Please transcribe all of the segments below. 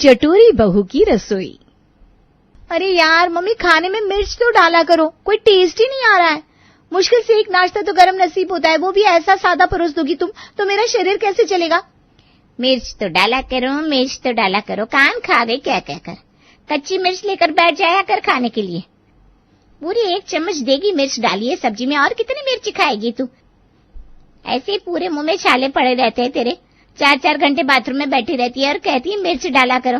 चटोरी बहू की रसोई। अरे यार मम्मी, खाने में मिर्च तो डाला करो, कोई टेस्ट ही नहीं आ रहा है। मुश्किल से एक नाश्ता तो गरम नसीब होता है, वो भी ऐसा सादा परोस दोगी तुम तो मेरा शरीर कैसे चलेगा। मिर्च तो डाला करो, मिर्च तो डाला करो, कान खा गई क्या कहकर। कच्ची मिर्च लेकर बैठ जाया कर खाने के लिए। पूरी 1 चम्मच देगी मिर्च डाली है सब्जी में, और कितनी मिर्च खाएगी तू। ऐसे ही पूरे मुंह में छाले पड़े रहते हैं तेरे। 4-4 घंटे बाथरूम में बैठी रहती है और कहती है मिर्च डाला करो।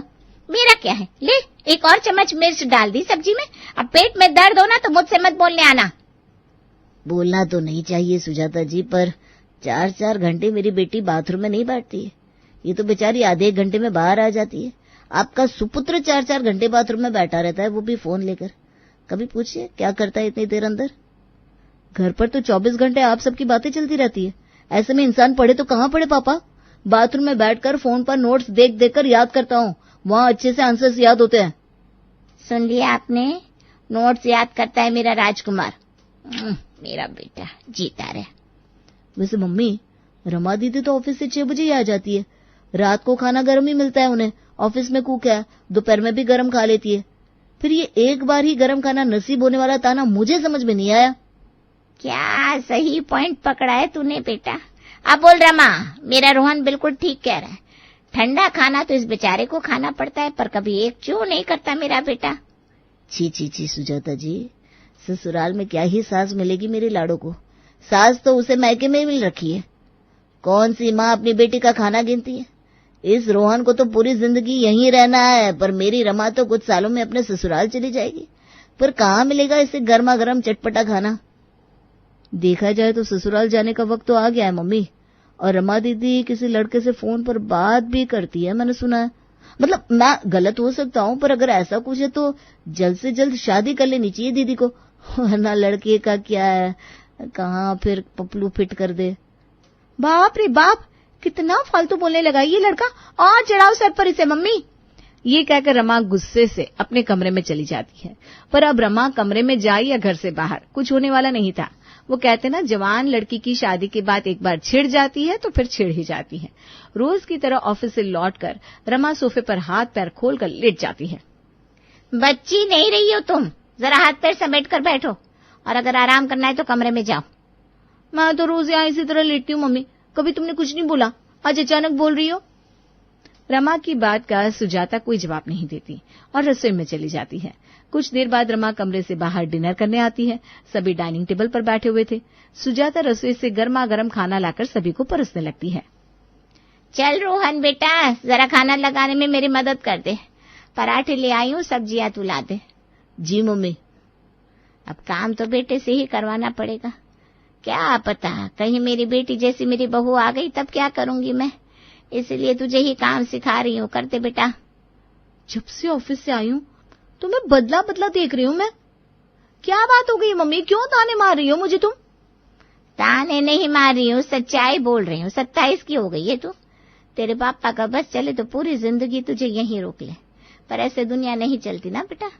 मेरा क्या है, ले 1 और चम्मच मिर्च डाल दी सब्जी में। अब पेट में दर्द हो ना तो मुझसे मत बोलने आना। बोलना तो नहीं चाहिए सुजाता जी, पर 4-4 घंटे मेरी बेटी बाथरूम में नहीं बैठती है। ये तो बेचारी आधे 1 घंटे में बाहर आ जाती है। आपका सुपुत्र 4-4 घंटे बाथरूम में बैठा रहता है, वो भी फोन लेकर। कभी पूछिए क्या करता है इतनी देर अंदर। घर पर तो 24 घंटे आप सबकी बातें चलती रहती है। ऐसे में इंसान पढ़े तो कहाँ पढ़े पापा। बाथरूम में बैठकर फोन पर नोट्स देख देकर याद करता हूँ, वहाँ अच्छे से आंसर्स याद होते हैं। सुन लिया आपने, नोट्स याद करता है मेरा राजकुमार। मेरा बेटा जीता रहे। वैसे मम्मी, रमा दीदी तो ऑफिस से 6 बजे ही आ जाती है। रात को खाना गर्म ही मिलता है उन्हें, ऑफिस में कुक है, दोपहर में भी गर्म खा लेती है। फिर ये एक बार ही गर्म खाना नसीब होने वाला ताना मुझे समझ में नहीं आया। क्या सही पॉइंट पकड़ा है तूने बेटा। अब बोल रमा, मेरा रोहन बिल्कुल ठीक कह रहा है। ठंडा खाना तो इस बेचारे को खाना पड़ता है, पर कभी एक चू नहीं करता मेरा बेटा। छी छी छी सुजाता जी, ससुराल में क्या ही सास मिलेगी मेरे लाड़ो को। सास तो उसे मैके में मिल रखी है। कौन सी माँ अपनी बेटी का खाना गिनती है। इस रोहन को तो पूरी जिंदगी यहीं रहना है, पर मेरी रमा तो कुछ सालों में अपने ससुराल चली जाएगी। पर कहाँ मिलेगा इसे गर्मा गर्म चटपटा खाना। देखा जाए तो ससुराल जाने का वक्त तो आ गया है मम्मी। और रमा दीदी किसी लड़के से फोन पर बात भी करती है, मैंने सुना है। मतलब मैं गलत हो सकता हूँ, पर अगर ऐसा कुछ है तो जल्द से जल्द शादी कर लेनी चाहिए दीदी को, वरना लड़के का क्या है, कहाँ फिर पपलू फिट कर दे। बाप रे बाप, कितना फालतू बोलने लगा ये लड़का, और चढ़ाओ सर पर इसे मम्मी। ये कहकर रमा गुस्से से अपने कमरे में चली जाती है। पर अब रमा कमरे में जाए या घर से बाहर, कुछ होने वाला नहीं था। वो कहते ना, जवान लड़की की शादी के बाद एक बार छिड़ जाती है तो फिर छिड़ ही जाती है। रोज की तरह ऑफिस से लौटकर रमा सोफे पर हाथ पैर खोलकर लेट जाती है। बच्ची नहीं रही हो तुम, जरा हाथ पैर समेट कर बैठो, और अगर आराम करना है तो कमरे में जाओ। मैं तो रोज यहाँ इसी तरह लेटती हूँ मम्मी, कभी तुमने कुछ नहीं बोला, आज अचानक बोल रही हो। रमा की बात का सुजाता कोई जवाब नहीं देती और रसोई में चली जाती है। कुछ देर बाद रमा कमरे से बाहर डिनर करने आती है। सभी डाइनिंग टेबल पर बैठे हुए थे। सुजाता रसोई से गर्मा गर्म खाना लाकर सभी को परोसने लगती है। चल रोहन बेटा, जरा खाना लगाने में मेरी मदद कर दे। पराठे ले आई हूँ, सब्जियां तू ला दे। जी मम्मी। अब काम तो बेटे से ही करवाना पड़ेगा। क्या पता कहीं मेरी बेटी जैसी मेरी बहू आ गई तब क्या करूंगी मैं, इसलिए तुझे ही काम सिखा रही हूँ, करते बेटा। जब से ऑफिस से आई हूँ तो मैं बदला बदला देख रही हूँ। मैं क्या बात हो गई मम्मी, क्यों ताने मार रही हो मुझे तुम। ताने नहीं मार रही हूँ, सच्चाई बोल रही हूँ। 27 की हो गई है तू। तेरे पापा का बस चले तो पूरी जिंदगी तुझे यहीं रोक ले, पर ऐसे दुनिया नहीं चलती ना बेटा।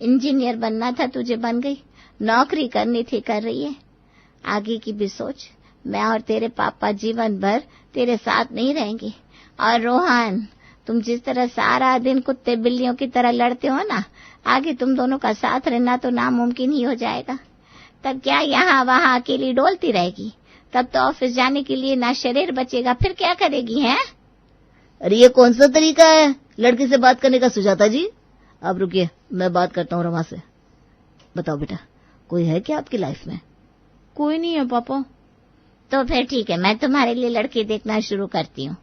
इंजीनियर बनना था तुझे, बन गई। नौकरी करनी थी, कर रही है। आगे की भी सोच। मैं और तेरे पापा जीवन भर तेरे साथ नहीं रहेंगे। और रोहन, तुम जिस तरह सारा दिन कुत्ते बिल्लियों की तरह लड़ते हो ना, आगे तुम दोनों का साथ रहना तो नामुमकिन ही हो जाएगा। तब क्या यहाँ वहाँ अकेली डोलती रहेगी। तब तो ऑफिस जाने के लिए ना शरीर बचेगा, फिर क्या करेगी हैं? अरे ये कौन सा तरीका है लड़की से बात करने का सुजाता जी। अब रुकिए, मैं बात करता हूँ रमा से। बताओ बेटा, कोई है क्या आपकी लाइफ में? कोई नहीं है पापा। तो फिर ठीक है, मैं तुम्हारे लिए लड़की देखना शुरू करती हूँ।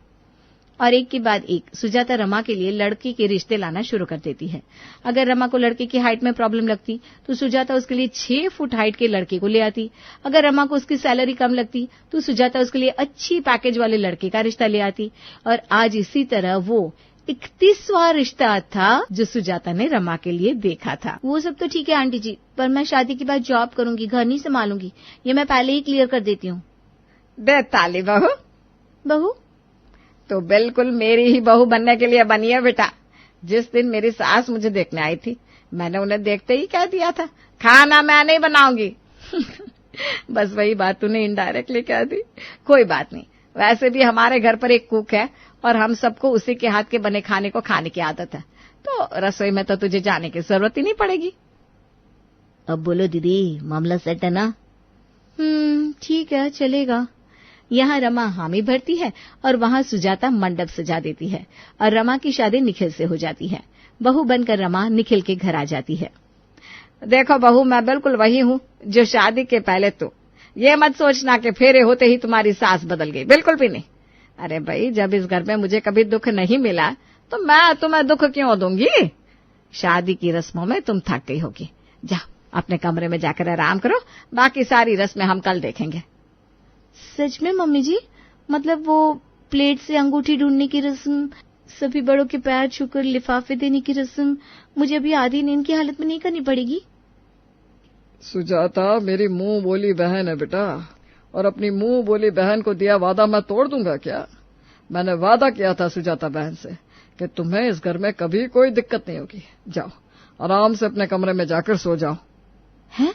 और एक के बाद एक सुजाता रमा के लिए लड़की के रिश्ते लाना शुरू कर देती है। अगर रमा को लड़के की हाइट में प्रॉब्लम लगती तो सुजाता उसके लिए 6 फुट हाइट के लड़के को ले आती। अगर रमा को उसकी सैलरी कम लगती तो सुजाता उसके लिए अच्छी पैकेज वाले लड़के का रिश्ता ले आती। और आज इसी तरह वो 31वां रिश्ता था जो सुजाता ने रमा के लिए देखा था। वो सब तो ठीक है आंटी जी, पर मैं शादी के बाद जॉब करूंगी, घर नहीं संभालूंगी, ये मैं पहले ही क्लियर कर देती हूँ। बेताली बहू। बहू तो बिल्कुल मेरी ही बहू बनने के लिए बनी है बेटा। जिस दिन मेरी सास मुझे देखने आई थी, मैंने उन्हें देखते ही कह दिया था, खाना मैं नहीं बनाऊंगी। बस वही बात तूने इनडायरेक्टली कह दी। कोई बात नहीं, वैसे भी हमारे घर पर एक कुक है और हम सबको उसी के हाथ के बने खाने को खाने की आदत है, तो रसोई में तो तुझे जाने की जरूरत ही नहीं पड़ेगी। अब बोलो दीदी, मामला सेट है ना? ठीक है, चलेगा। यहाँ रमा हामी भरती है और वहाँ सुजाता मंडप सजा देती है और रमा की शादी निखिल से हो जाती है। बहू बनकर रमा निखिल के घर आ जाती है। देखो बहू, मैं बिल्कुल वही हूँ जो शादी के पहले। तो ये मत सोचना कि फेरे होते ही तुम्हारी सास बदल गई, बिल्कुल भी नहीं। अरे भाई, जब इस घर में मुझे कभी दुख नहीं मिला तो मैं तुम्हें दुख क्यों दूंगी? शादी की रस्मों में तुम थक गई होगी। जाओ अपने कमरे में जाकर आराम करो, बाकी सारी रस्में हम कल देखेंगे। सच में मम्मी जी? मतलब वो प्लेट से अंगूठी ढूंढने की रस्म, सभी बड़ों के पैर छूकर लिफाफे देने की रस्म मुझे अभी आधी नींद की हालत में नहीं करनी पड़ेगी? सुजाता मेरी मुंह बोली बहन है बेटा, और अपनी मुंह बोली बहन को दिया वादा मैं तोड़ दूंगा क्या? मैंने वादा किया था सुजाता बहन से कि तुम्हें इस घर में कभी कोई दिक्कत नहीं होगी। जाओ आराम से अपने कमरे में जाकर सो जाओ। हैं?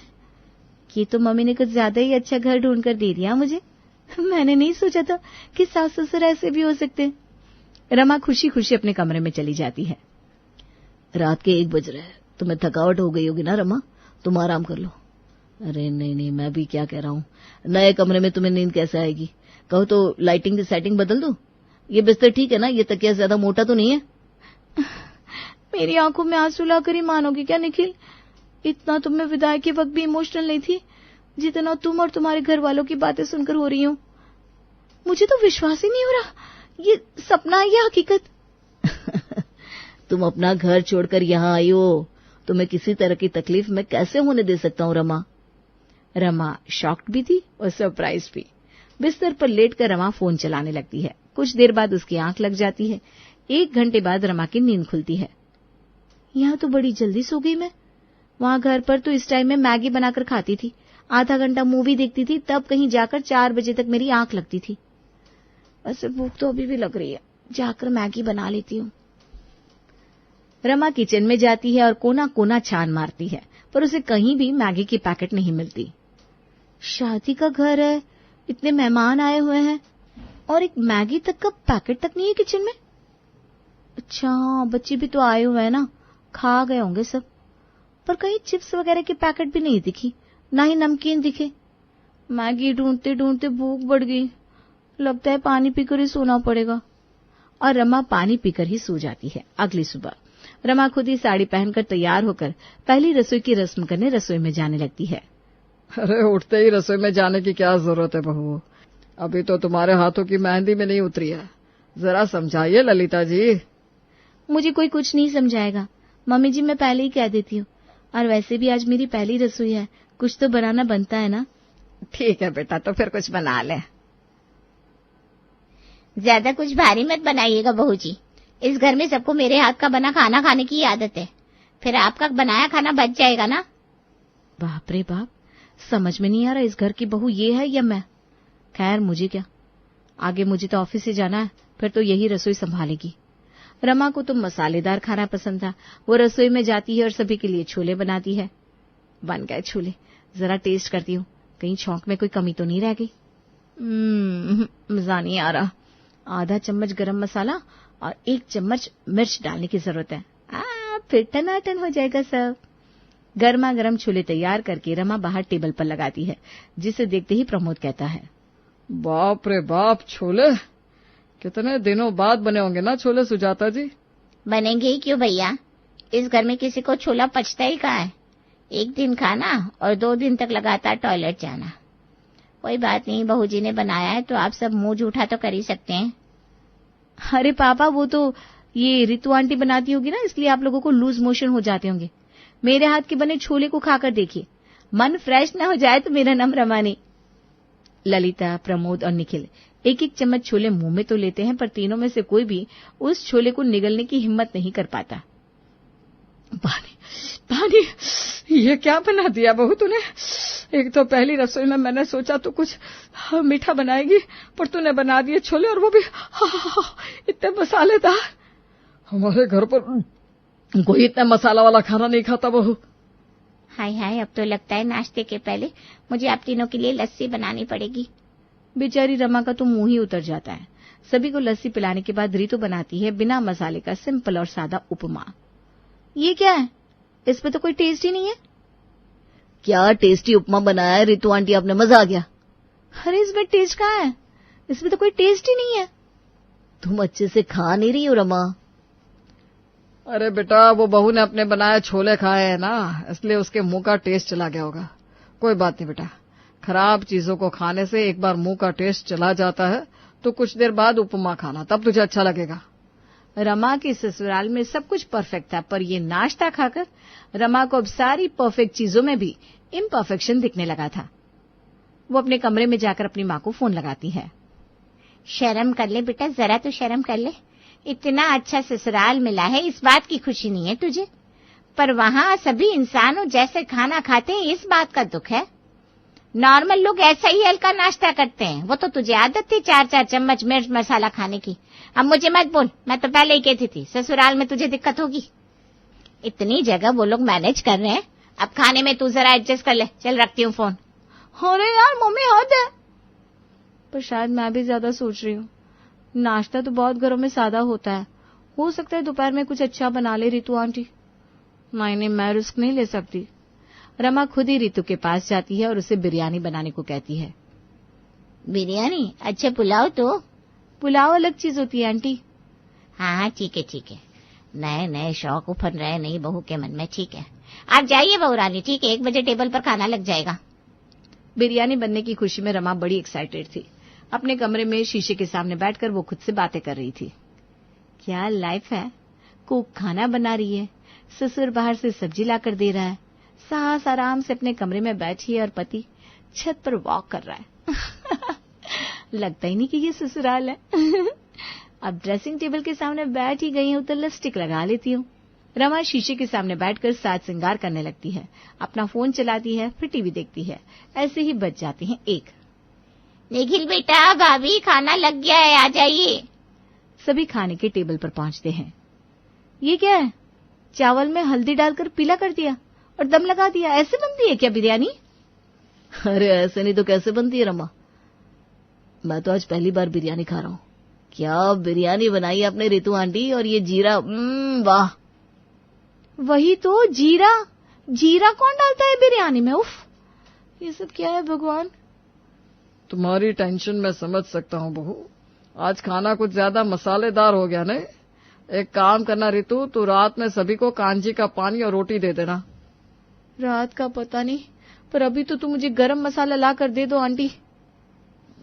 ये तो मम्मी ने कुछ ज्यादा ही अच्छा घर ढूंढ कर दे दिया मुझे। मैंने नहीं सोचा था कि सास ससुर ऐसे भी हो सकते हैं। रमा खुशी खुशी अपने कमरे में चली जाती है। रात के 1 बज रहे हैं, तुम्हें थकावट हो गई होगी ना रमा, तुम आराम कर लो। अरे नहीं, मैं भी क्या कह रहा हूँ, नए कमरे में तुम्हें नींद कैसे आएगी? कहो तो लाइटिंग की सेटिंग बदल दो। ये बिस्तर ठीक है ना? ये तकिया ज्यादा मोटा तो नहीं है? मेरी आंखों में आंसू लाकर ही मानोगे क्या निखिल? इतना तो मैं विदाई के वक्त भी इमोशनल नहीं थी जितना तुम और तुम्हारे घर वालों की बातें सुनकर हो रही हूँ। मुझे तो विश्वास ही नहीं हो रहा, ये सपना है या हकीकत? तुम अपना घर छोड़कर यहाँ आई हो, तुम्हें किसी तरह की तकलीफ मैं कैसे होने दे सकता हूँ रमा? रमा शॉक्ड भी थी और सरप्राइज भी। बिस्तर पर लेटकर रमा फोन चलाने लगती है। कुछ देर बाद उसकी आंख लग जाती है। 1 घंटे बाद रमा की नींद खुलती है। यहाँ तो बड़ी जल्दी सो गई मैं। वहां घर पर तो इस टाइम में मैगी बनाकर खाती थी, आधा घंटा मूवी देखती थी, तब कहीं जाकर 4 बजे तक मेरी आंख लगती थी। वैसे भूख तो अभी भी लग रही है, जाकर मैगी बना लेती हूँ। रमा किचन में जाती है और कोना कोना छान मारती है, पर उसे कहीं भी मैगी की पैकेट नहीं मिलती। शादी का घर है, इतने मेहमान आए हुए हैं और एक मैगी तक का पैकेट तक नहीं है किचन में। अच्छा, बच्चे भी तो आए हुए हैं ना, खा गए होंगे सब। पर कहीं चिप्स वगैरह के पैकेट भी नहीं दिखी, ना ही नमकीन दिखे। मैगी ढूंढते ढूंढते भूख बढ़ गई, लगता है पानी पीकर ही सोना पड़ेगा। और रमा पानी पीकर ही सो जाती है। अगली सुबह रमा खुद ही साड़ी पहनकर तैयार होकर पहली रसोई की रस्म करने रसोई में जाने लगती है। अरे उठते ही रसोई में जाने की क्या जरूरत है बहू? अभी तो तुम्हारे हाथों की मेहंदी में नहीं उतरी है, जरा समझाइए ललिता जी। मुझे कोई कुछ नहीं समझाएगा मम्मी जी, मैं पहले ही कह देती हूँ। और वैसे भी आज मेरी पहली रसोई है, कुछ तो बनाना बनता है ना। ठीक है बेटा, तो फिर कुछ बना ले। ज्यादा कुछ भारी मत बनाइएगा बहू जी, इस घर में सबको मेरे हाथ का बना खाना खाने की आदत है, फिर आपका बनाया खाना बच जाएगा ना। बाप रे बाप, समझ में नहीं आ रहा इस घर की बहू ये है या मैं। खैर मुझे क्या, आगे मुझे तो ऑफिस से जाना है, फिर तो यही रसोई संभालेगी। रमा को तो मसालेदार खाना पसंद था। वो रसोई में जाती है और सभी के लिए छोले बनाती है। बन गए छोले, जरा टेस्ट करती हूँ, कहीं छौंक में कोई कमी तो नहीं रह गई। मजा नहीं आ रहा। आधा चम्मच गरम मसाला और 1 चम्मच मिर्च डालने की जरूरत है। फिर टनाटन हो जाएगा सब। गर्मा गर्म छोले तैयार करके रमा बाहर टेबल पर लगाती है, जिसे देखते ही प्रमोद कहता है, बाप रे बाप, छोले कितने दिनों बाद बने होंगे ना छोले सुजाता जी? बनेंगे ही क्यों भैया, इस घर में किसी को छोला पचता ही कहाँ है। 1 दिन खाना और 2 दिन तक लगातार टॉयलेट जाना। कोई बात नहीं, बहू जी ने बनाया है तो आप सब मुंह जूठा तो कर ही सकते हैं। अरे पापा, वो तो ये रितु आंटी बनाती होगी ना, इसलिए आप लोगों को लूज मोशन हो जाते होंगे। मेरे हाथ के बने छोले को खाकर देखिए, मन फ्रेश न हो जाए तो मेरा नाम रमा नहीं। ललिता, प्रमोद और निखिल 1-1 चम्मच छोले मुंह में तो लेते हैं, पर तीनों में से कोई भी उस छोले को निगलने की हिम्मत नहीं कर पाता। पानी पानी, ये क्या बना दिया बहू तूने? एक तो पहली रसोई में मैंने सोचा तो कुछ मीठा बनाएगी, पर तूने बना दिए छोले, और वो भी इतने मसालेदार। हमारे घर पर कोई इतना मसाला वाला खाना नहीं खाता बहू। हाय हाय, अब तो लगता है नाश्ते के पहले मुझे आप तीनों के लिए लस्सी बनानी पड़ेगी। बेचारी रमा का तो मुंह ही उतर जाता है। सभी को लस्सी पिलाने के बाद रीतू बनाती है बिना मसाले का सिंपल और सादा उपमा। ये क्या है? इसमें तो कोई टेस्ट ही नहीं है। क्या टेस्टी उपमा बनाया है ऋतु आंटी आपने, मजा आ गया। अरे इसमें टेस्ट कहाँ है? इसमें तो कोई टेस्ट ही नहीं है। तुम अच्छे से खा नहीं रही हो रमा। अरे बेटा, वो बहू ने अपने बनाए छोले खाए हैं ना, इसलिए उसके मुंह का टेस्ट चला गया होगा। कोई बात नहीं बेटा, खराब चीजों को खाने से एक बार मुंह का टेस्ट चला जाता है तो कुछ देर बाद उपमा खाना, तब तुझे अच्छा लगेगा। रमा के ससुराल में सब कुछ परफेक्ट था, पर ये नाश्ता खाकर रमा को अब सारी परफेक्ट चीजों में भी इम्परफेक्शन दिखने लगा था। वो अपने कमरे में जाकर अपनी माँ को फोन लगाती है। शर्म कर ले बेटा, जरा तो शर्म कर ले। इतना अच्छा ससुराल मिला है, इस बात की खुशी नहीं है तुझे, पर वहाँ सभी इंसानों जैसे खाना खाते हैं इस बात का दुख है। नॉर्मल लोग ऐसा ही हल्का नाश्ता करते हैं। वो तो तुझे आदत थी 4-4 चम्मच मिर्च मसाला खाने की। अब मुझे मत बोल, मैं तो पहले ही कहती थी ससुराल में तुझे दिक्कत होगी। इतनी जगह वो लोग मैनेज कर रहे हैं, अब खाने में तू जरा एडजस्ट कर ले। चल रखती हूँ फोन। अरे यार मम्मी हद है। पर शायद मैं भी ज्यादा सोच रही हूँ। नाश्ता तो बहुत घरों में सादा होता है, हो सकता है दोपहर में कुछ अच्छा बना ले ऋतु आंटी। नहीं, मैं रिस्क नहीं ले सकती। रमा खुद ही ऋतु के पास जाती है और उसे बिरयानी बनाने को कहती है। बिरयानी? अच्छा पुलाव तो? पुलाव अलग चीज होती है आंटी। हाँ ठीक है। नए नए शौक उफर रहे नहीं बहू के मन में। ठीक है, आप जाइए बहू रानी। ठीक है, 1 बजे टेबल पर खाना लग जाएगा। बिरयानी बनने की खुशी में रमा बड़ी एक्साइटेड थी। अपने कमरे में शीशे के सामने बैठकर वो खुद से बातें कर रही थी। क्या लाइफ है, कुक खाना बना रही है, ससुर बाहर से सब्जी लाकर दे रहा है, सास आराम से अपने कमरे में बैठी है और पति छत पर वॉक कर रहा है। लगता ही नहीं कि ये ससुराल है। अब ड्रेसिंग टेबल के सामने बैठ ही गई हूं तो लिपस्टिक लगा लेती हूँ। रमा शीशे के सामने बैठकर साज श्रृंगार करने लगती है, अपना फोन चलाती है, फिर टीवी देखती है। ऐसे ही बज जाते हैं 1। निखिल बेटा, भाभी खाना लग गया है, आ जाइए। सभी खाने के टेबल पर पहुंचते हैं। ये क्या है? चावल में हल्दी डालकर पीला कर दिया और दम लगा दिया। ऐसे बनती है क्या बिरयानी? अरे ऐसे नहीं तो कैसे बनती है रमा? मैं तो आज पहली बार बिरयानी खा रहा हूँ। क्या बिरयानी बनाई आपने ऋतु आंटी, और ये जीरा, वाह। वही तो, जीरा कौन डालता है बिरयानी में? उफ, ये सब क्या है भगवान। तुम्हारी टेंशन मैं समझ सकता हूँ बहू, आज खाना कुछ ज्यादा मसालेदार हो गया नहीं? एक काम करना ऋतु, तू रात में सभी को कांजी का पानी और रोटी दे देना। रात का पता नहीं, पर अभी तो तुम मुझे गरम मसाला ला कर दे दो आंटी।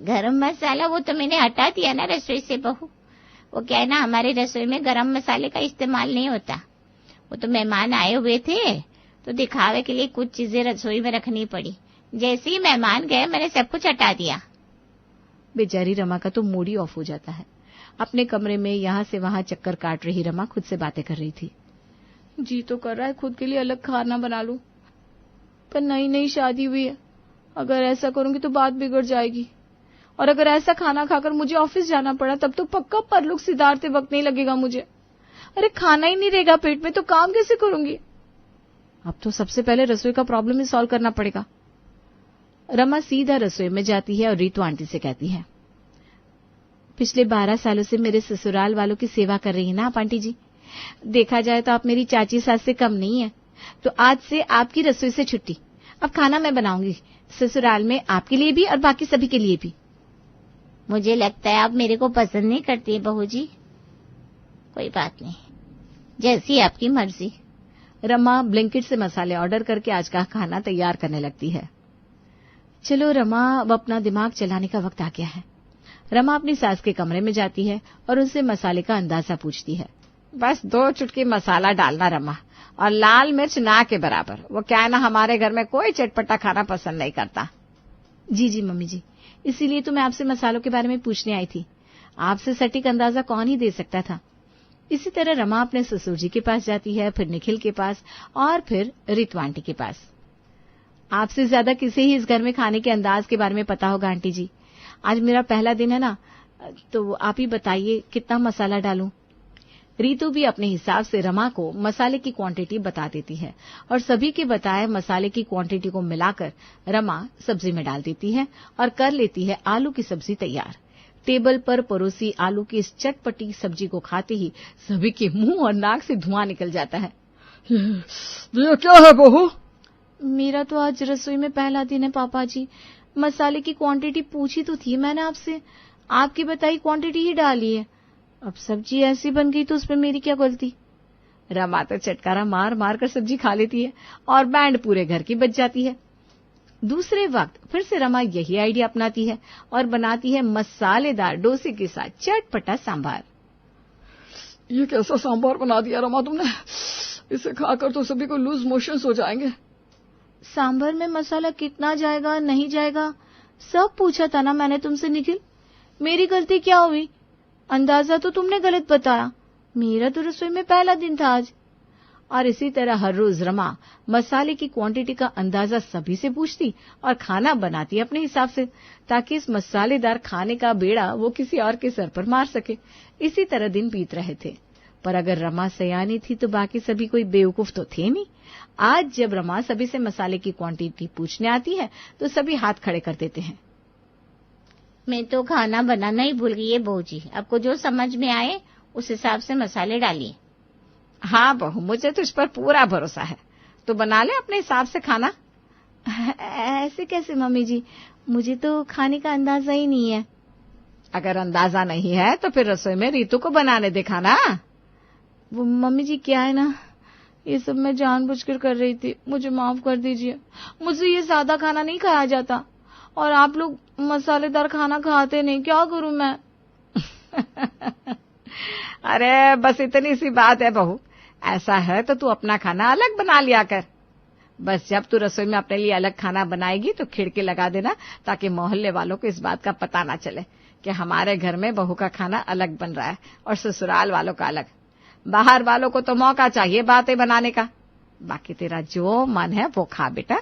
गरम मसाला वो तो मैंने हटा दिया ना रसोई से बहू। वो क्या है ना, हमारे रसोई में गरम मसाले का इस्तेमाल नहीं होता। वो तो मेहमान आए हुए थे तो दिखावे के लिए कुछ चीजें रसोई में रखनी पड़ी। जैसे ही मेहमान गए मैंने सब कुछ हटा दिया। बेचारी रमा का तो मूड ही ऑफ हो जाता है। अपने कमरे में यहाँ से वहां चक्कर काट रही रमा खुद से बातें कर रही थी। जी तो कर रहा है खुद के लिए अलग खाना बना लूं, पर नई शादी हुई है, अगर ऐसा करूंगी तो बात बिगड़ जाएगी। और अगर ऐसा खाना खाकर मुझे ऑफिस जाना पड़ा तब तो पक्का परलोक सिधारते वक्त नहीं लगेगा मुझे। अरे खाना ही नहीं रहेगा पेट में तो काम कैसे करूंगी? अब तो सबसे पहले रसोई का प्रॉब्लम ही सॉल्व करना पड़ेगा। रमा सीधा रसोई में जाती है और रीतू आंटी से कहती है, पिछले 12 सालों से मेरे ससुराल वालों की सेवा कर रही है ना आप आंटी जी। देखा जाए तो आप मेरी चाची सास से कम नहीं है, तो आज से आपकी रसोई से छुट्टी। अब खाना मैं बनाऊंगी ससुराल में, आपके लिए भी और बाकी सभी के लिए भी। मुझे लगता है आप मेरे को पसंद नहीं करती है बहू जी। कोई बात नहीं, जैसी आपकी मर्जी। रमा ब्लिंकिट से मसाले ऑर्डर करके आज का खाना तैयार करने लगती है। चलो रमा, अब अपना दिमाग चलाने का वक्त आ गया है। रमा अपनी सास के कमरे में जाती है और उनसे मसाले का अंदाजा पूछती है। बस 2 चुटकी मसाला डालना रमा, और लाल मिर्च ना के बराबर। वो क्या है ना, हमारे घर में कोई चटपटा खाना पसंद नहीं करता। जी मम्मी जी, इसीलिए तो मैं आपसे मसालों के बारे में पूछने आई थी। आपसे सटीक अंदाजा कौन ही दे सकता था। इसी तरह रमा अपने ससुर जी के पास जाती है, फिर निखिल के पास और फिर ऋतु आंटी के पास। आपसे ज्यादा किसे ही इस घर में खाने के अंदाज के बारे में पता होगा आंटी जी। आज मेरा पहला दिन है ना, तो आप ही बताइए कितना मसाला डालूं। रीतू भी अपने हिसाब से रमा को मसाले की क्वांटिटी बता देती है और सभी के बताए मसाले की क्वांटिटी को मिलाकर रमा सब्जी में डाल देती है और कर लेती है आलू की सब्जी तैयार। टेबल पर परोसी आलू की इस चटपटी सब्जी को खाते ही सभी के मुंह और नाक से धुआं निकल जाता है। ये क्या है बहू? मेरा तो आज रसोई में पहला दिन है पापा जी। मसाले की क्वांटिटी पूछी तो थी मैंने आपसे, आपकी बताई क्वांटिटी ही डाली है। अब सब्जी ऐसी बन गई तो उसमें मेरी क्या गलती। रमा तो चटकारा मार मार कर सब्जी खा लेती है और बैंड पूरे घर की बच जाती है। दूसरे वक्त फिर से रमा यही आइडिया अपनाती है और बनाती है मसालेदार डोसे के साथ चटपटा सांभर। ये कैसा सांभर बना दिया रमा तुमने? इसे खाकर तो सभी को लूज मोशंस हो जाएंगे। सांभर में मसाला कितना जाएगा नहीं जाएगा सब पूछा था ना मैंने तुमसे निखिल। मेरी गलती क्या हुई? अंदाजा तो तुमने गलत बताया। मेरा तो रसोई में पहला दिन था आज। और इसी तरह हर रोज रमा मसाले की क्वांटिटी का अंदाजा सभी से पूछती और खाना बनाती अपने हिसाब से, ताकि इस मसालेदार खाने का बेड़ा वो किसी और के सर पर मार सके। इसी तरह दिन बीत रहे थे। पर अगर रमा सयानी थी तो बाकी सभी कोई बेवकूफ तो थे नहीं। आज जब रमा सभी से मसाले की क्वांटिटी पूछने आती है तो सभी हाथ खड़े कर देते हैं। मैं तो खाना बनाना ही भूल गई है बहू जी। आपको जो समझ में आए उस हिसाब से मसाले डालिए। हाँ बहू, मुझे तुझ पर पूरा भरोसा है। तो बना ले अपने हिसाब से खाना। ऐसे कैसे मम्मी जी, मुझे तो खाने का अंदाजा ही नहीं है। अगर अंदाजा नहीं है तो फिर रसोई में रीतू को बनाने दिखा ना। वो मम्मी जी क्या है ना, ये सब मैं जानबूझकर कर रही थी, मुझे माफ कर दीजिए। मुझसे ये सादा खाना नहीं खाया जाता और आप लोग मसालेदार खाना खाते नहीं, क्या करूं मैं? अरे बस इतनी सी बात है बहू। ऐसा है तो तू अपना खाना अलग बना लिया कर। बस जब तू रसोई में अपने लिए अलग खाना बनाएगी तो खिड़की लगा देना, ताकि मोहल्ले वालों को इस बात का पता ना चले कि हमारे घर में बहू का खाना अलग बन रहा है और ससुराल वालों का अलग। बाहर वालों को तो मौका चाहिए बातें बनाने का। बाकी तेरा जो मन है वो खा बेटा।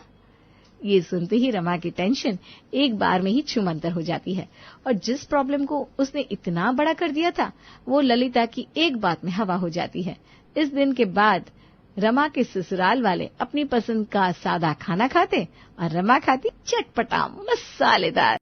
ये सुनते ही रमा की टेंशन एक बार में ही छूमंतर हो जाती है और जिस प्रॉब्लम को उसने इतना बड़ा कर दिया था वो ललिता की एक बात में हवा हो जाती है। इस दिन के बाद रमा के ससुराल वाले अपनी पसंद का सादा खाना खाते और रमा खाती चटपटा मसालेदार।